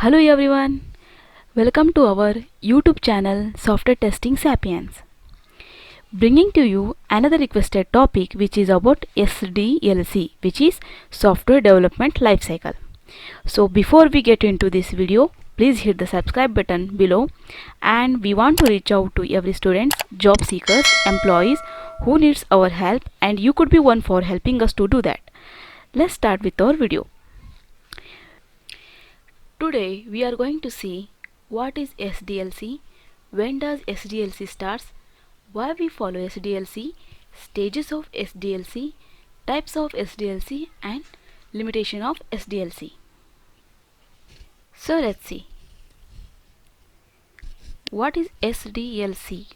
Hello everyone, welcome to our YouTube channel Software Testing Sapiens. Bringing to you another requested topic which is about SDLC, which is Software Development Lifecycle. So before we get into this video, please hit the subscribe button below, and we want to reach out to every students, job seekers, employees who needs our help, and you could be one for helping us to do that. Let's start with our video. Today we are going to see what is SDLC, when does SDLC starts, why we follow SDLC, stages of SDLC, types of SDLC and limitation of SDLC. So let's see. What is SDLC?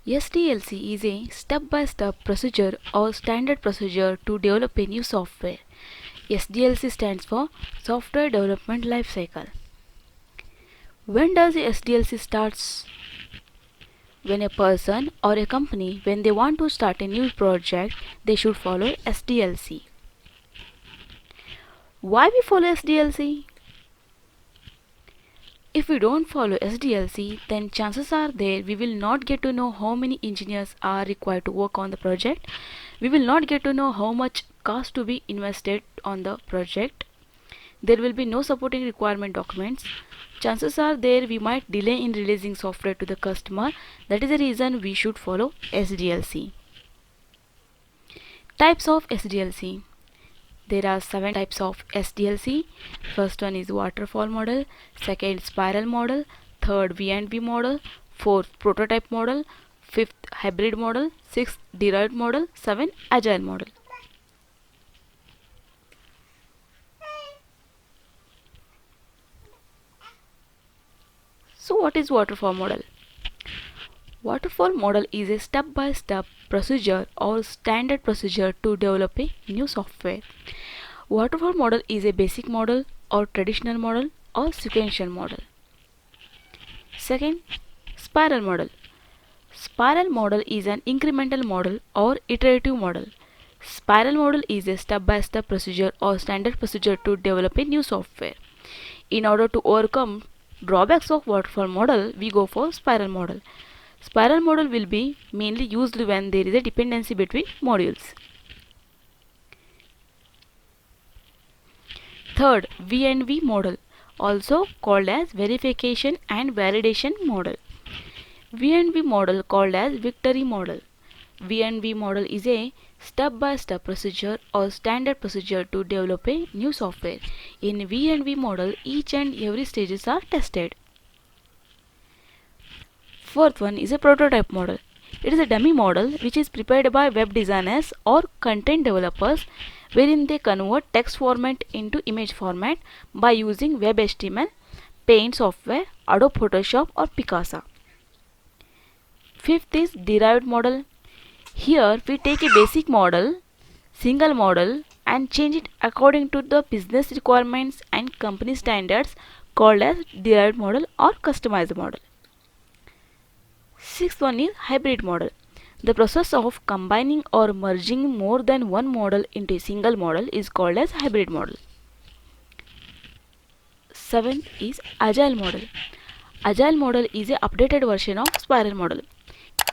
SDLC is a step-by-step procedure or standard procedure to develop a new software. SDLC stands for Software Development Lifecycle. When does SDLC starts? When a person or a company, when they want to start a new project, they should follow SDLC. Why we follow SDLC? If we don't follow SDLC, then chances are there we will not get to know how many engineers are required to work on the project. We will not get to know how much cost to be invested on the project. There will be no supporting requirement documents. Chances are there we might delay in releasing software to the customer. That is the reason we should follow SDLC. Types of SDLC. There are 7 types of SDLC. First one is waterfall model, second spiral model, third V&V model, fourth prototype model, fifth hybrid model, sixth derived model, 7 agile model. So what is waterfall model? Waterfall model is a step-by-step procedure or standard procedure to develop a new software. Waterfall model is a basic model or traditional model or sequential model. Second, spiral model. Spiral model is an incremental model or iterative model. Spiral model is a step-by-step procedure or standard procedure to develop a new software. In order to overcome drawbacks of waterfall model, we go for spiral model. Spiral model will be mainly used when there is a dependency between modules. Third, V&V model, also called as verification and validation model. V&V model called as victory model. V&V model is a step-by-step procedure or standard procedure to develop a new software. In V&V model, each and every stages are tested. Fourth one is a prototype model. It is a dummy model which is prepared by web designers or content developers, wherein they convert text format into image format by using web HTML, Paint software, Adobe Photoshop or Picasa. Fifth is derived model. Here we take a basic model, single model, and change it according to the business requirements and company standards, called as derived model or customized model. Sixth one is hybrid model. The process of combining or merging more than one model into a single model is called as hybrid model. Seventh is agile model. Agile model is an updated version of spiral model.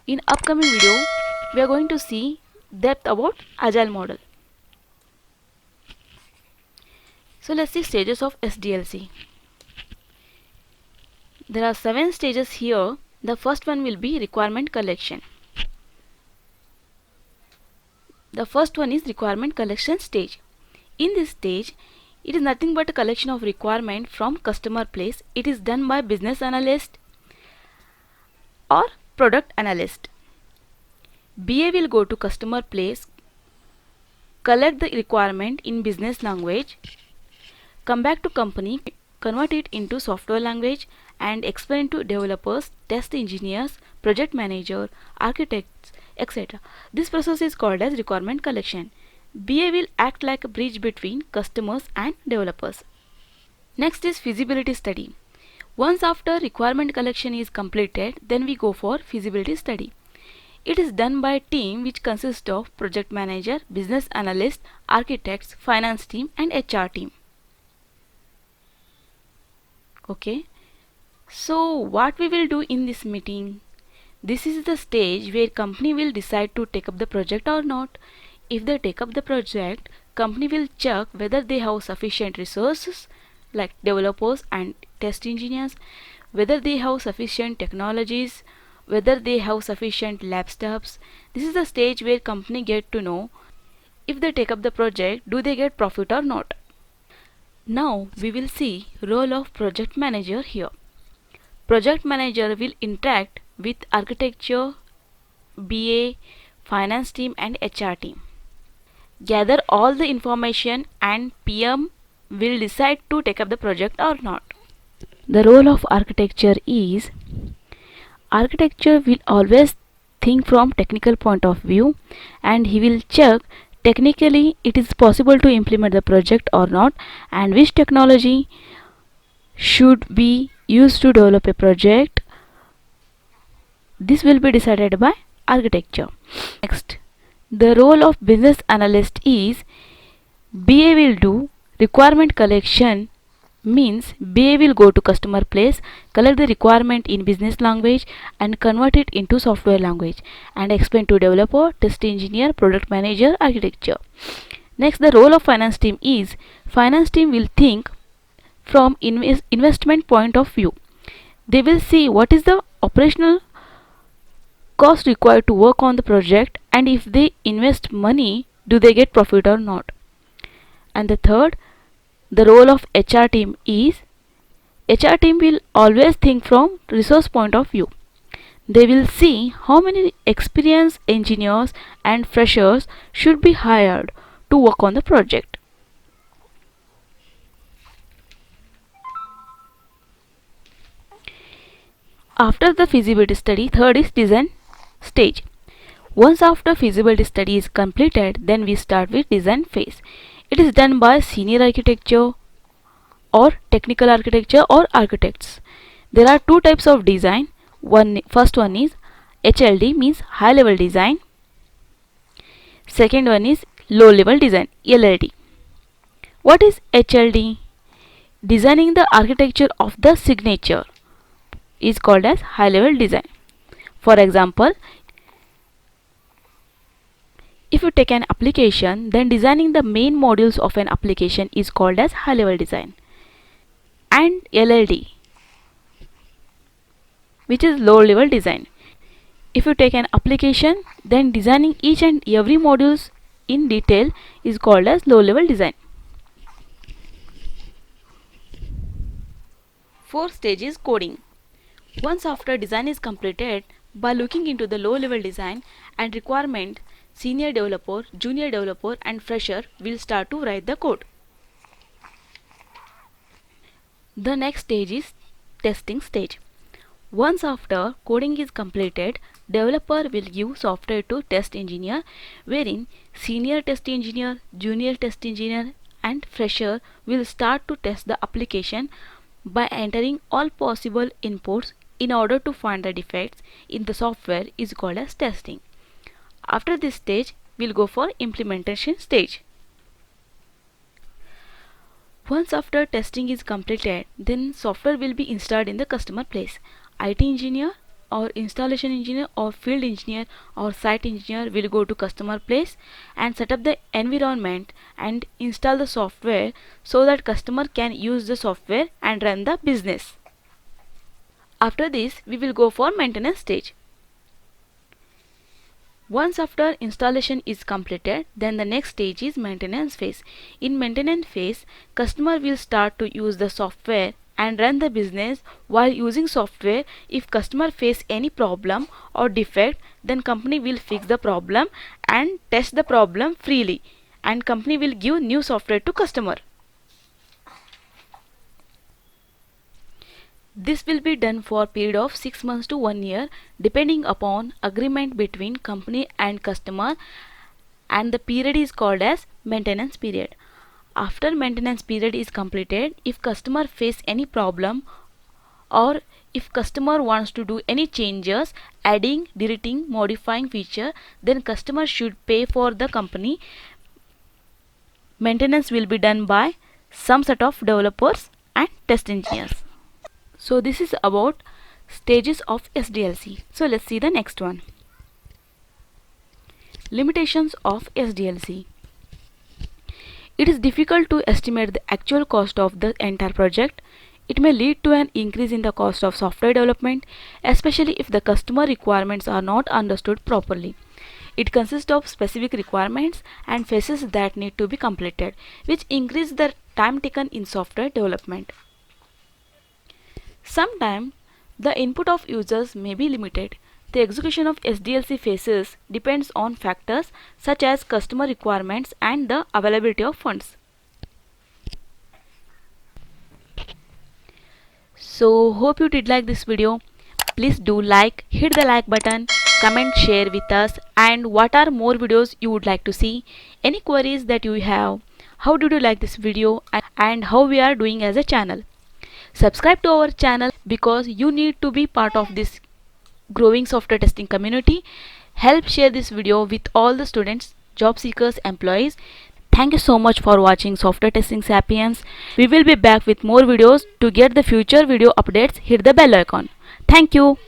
In upcoming video, we are going to see depth about agile model. So let's see stages of SDLC. There are 7 stages here. The first one will be requirement collection. The first one is requirement collection stage. In this stage, it is nothing but a collection of requirement from customer place. It is done by business analyst or product analyst. BA will go to customer place, collect the requirement in business language, come back to company, convert it into software language and explain to developers, test engineers, project manager, architects, etc. This process is called as requirement collection. BA will act like a bridge between customers and developers. Next is feasibility study. Once after requirement collection is completed, then we go for feasibility study. It is done by a team which consists of project manager, business analyst, architects, finance team and HR team. Okay, so what we will do in this meeting? This is the stage where company will decide to take up the project or not. If they take up the project, company will check whether they have sufficient resources like developers and test engineers, whether they have sufficient technologies, whether they have sufficient lab staffs. This is the stage where company get to know if they take up the project, do they get profit or not. Now we will see role of project manager here. Project manager will interact with architecture, BA, finance team and HR team. Gather all the information and PM will decide to take up the project or not. The role of architecture is architecture will always think from technical point of view and he will check technically it is possible to implement the project or not and which technology should be used to develop a project. This will be decided by architecture. Next, the role of business analyst is BA will do requirement collection, means BA will go to customer place, collect the requirement in business language and convert it into software language and explain to developer, test engineer, product manager, architecture. Next, the role of finance team is finance team will think from investment point of view. They will see what is the operational cost required to work on the project and if they invest money, do they get profit or not. And the third, the role of HR team is HR team will always think from resource point of view. They will see how many experienced engineers and freshers should be hired to work on the project. After the feasibility study, third is design stage. Once after feasibility study is completed, then we start with design phase. It is done by senior architecture or technical architecture or architects. There are two types of design. First one is HLD, means high level design. Second one is low level design, LLD. What is HLD? Designing the architecture of the signature is called as high level design. For example, if you take an application, then designing the main modules of an application is called as high level design. And LLD, which is low level design. If you take an application, then designing each and every modules in detail is called as low level design. Fourth stage is coding. Once after design is completed, by looking into the low level design and requirement, senior developer, junior developer and fresher will start to write the code. The next stage is testing stage. Once after coding is completed, developer will give software to test engineer, wherein senior test engineer, junior test engineer and fresher will start to test the application by entering all possible inputs in order to find the defects in the software is called as testing. After this stage, we'll go for implementation stage. Once after testing is completed, then software will be installed in the customer place. IT engineer or installation engineer or field engineer or site engineer will go to customer place and set up the environment and install the software so that customer can use the software and run the business. After this, we will go for maintenance stage. Once after installation is completed, then the next stage is maintenance phase. In maintenance phase, customer will start to use the software and run the business. While using software, if customer face any problem or defect, then company will fix the problem and test the problem freely and company will give new software to customer. This will be done for a period of 6 months to 1 year depending upon agreement between company and customer, and the period is called as maintenance period. After maintenance period is completed, if customer face any problem or if customer wants to do any changes, adding, deleting, modifying feature, then customer should pay for the company. Maintenance will be done by some set of developers and test engineers. So this is about stages of SDLC. So let's see the next one. Limitations of SDLC. It is difficult to estimate the actual cost of the entire project. It may lead to an increase in the cost of software development, especially if the customer requirements are not understood properly. It consists of specific requirements and phases that need to be completed, which increase the time taken in software development. Sometimes the input of users may be limited. The execution of SDLC phases depends on factors such as customer requirements and the availability of funds. So hope you did like this video. Please do like, hit the like button, comment, share with us, and what are more videos you would like to see, any queries that you have, how did you like this video, and how we are doing as a channel. Subscribe to our channel because you need to be part of this growing software testing community. Help share this video with all the students, job seekers, employees. Thank you so much for watching Software Testing Sapiens. We will be back with more videos. To get the future video updates, hit the bell icon. Thank you.